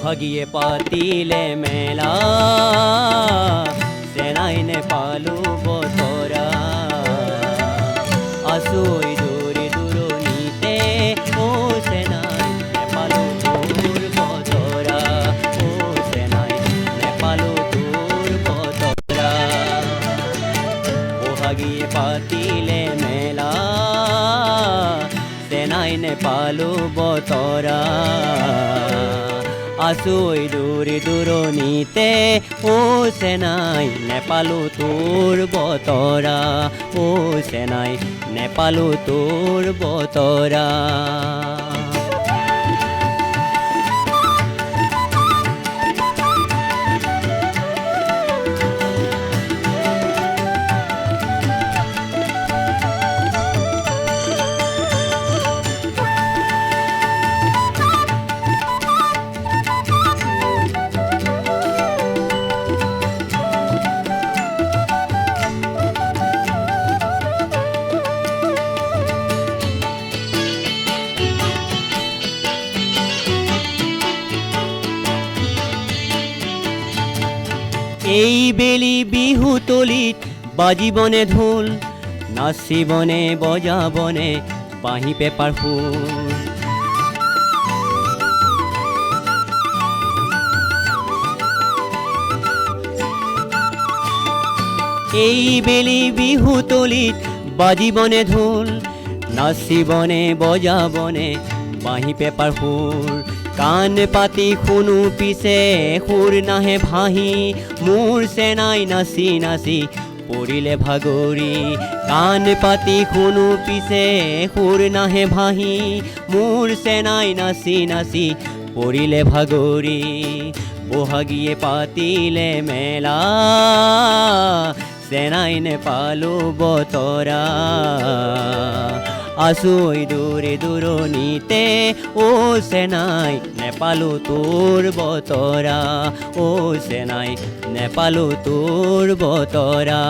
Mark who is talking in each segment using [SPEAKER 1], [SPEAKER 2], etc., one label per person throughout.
[SPEAKER 1] বহাগীয়ে পাতিলে মেলা চেনাই নেপালো বতৰা আছো দূৰে দূৰণিতে ও চেনাই নেপালো তোৰ বতৰা ও চেনাই নেপালো তোৰ বতৰা বহাগীয়ে পাতিলে মেলা চেনাই নেপালো বতৰা আছো দূৰে দূৰণিতে ও চেনাই নেপালো তোৰ বতৰা ও চেনাই নেপালো তোৰ বতৰা এই বেলি বিহু তলিত বাজিবনে ঢোল নাচিবনে বজাবনে বাঁহী পেপাৰ ফুল এই বেলি বিহু তলিত বাজিবনে ঢোল নাচিবনে বজাবনে বাঁহী পেপাৰ ফুল কাণ পাতি শুনো পিছে সুৰ নাহে ভাহি মোৰ চেনাই নাচি নাচি পৰিলে ভাগৰি কাণ পাতি শুনো পিছে সুৰ নাহে ভাহি মোৰ চেনাই নাচি নাচি পৰিলে ভাগৰি বহাগীয়ে পাতিলে মেলা চেনাই নেপালো বতৰা আছো দূৰে দূৰণিতে ও চেনাই নেপালো তোৰ বতৰা ও চেনাই নেপালো তোৰ বতৰা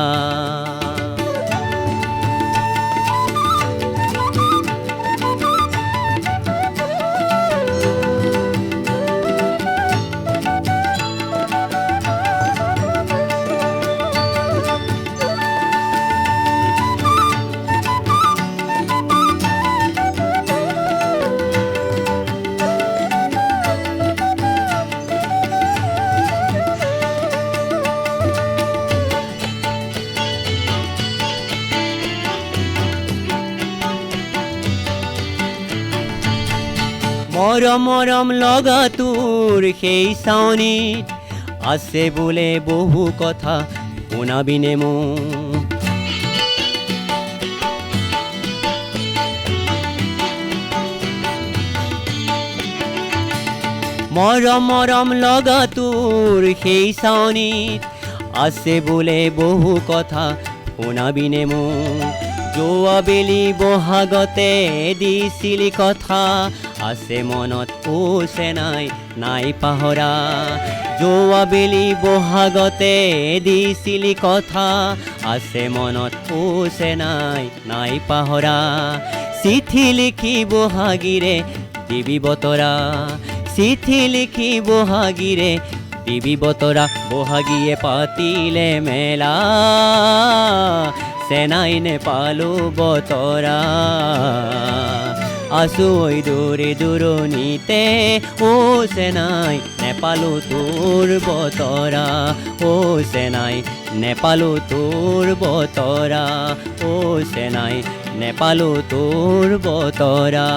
[SPEAKER 1] মৰম মৰম লগা তোৰ সেই চাৱনিত আছে বোলে বহু কথা শুনাবিনে মোক মৰম মৰম লগা তোৰ সেই চাৱনিত আছে বোলে বহু কথা শুনাবিনে মোক যোৱা বেলি বহাগতে দিছিলি কথা আছে মনত ও চেনাই নাই পাহৰা যোৱা বেলি বহাগতে দিছিলি কথা আছে মনত ও চেনাই নাই পাহৰা চিঠি লিখি বহাগীৰে দিবি বতৰা চিঠি লিখি বহাগীৰে দিবি বতৰা বহাগীয়ে পাতিলে মেলা চেনাই নেপালো বতৰা আছো দূৰে দূৰণিতে ও চেনাই নেপালো তোৰ বতৰা ও চেনাই নেপালো তোৰ বতৰা ও চেনাই নেপালো তোৰ বতৰা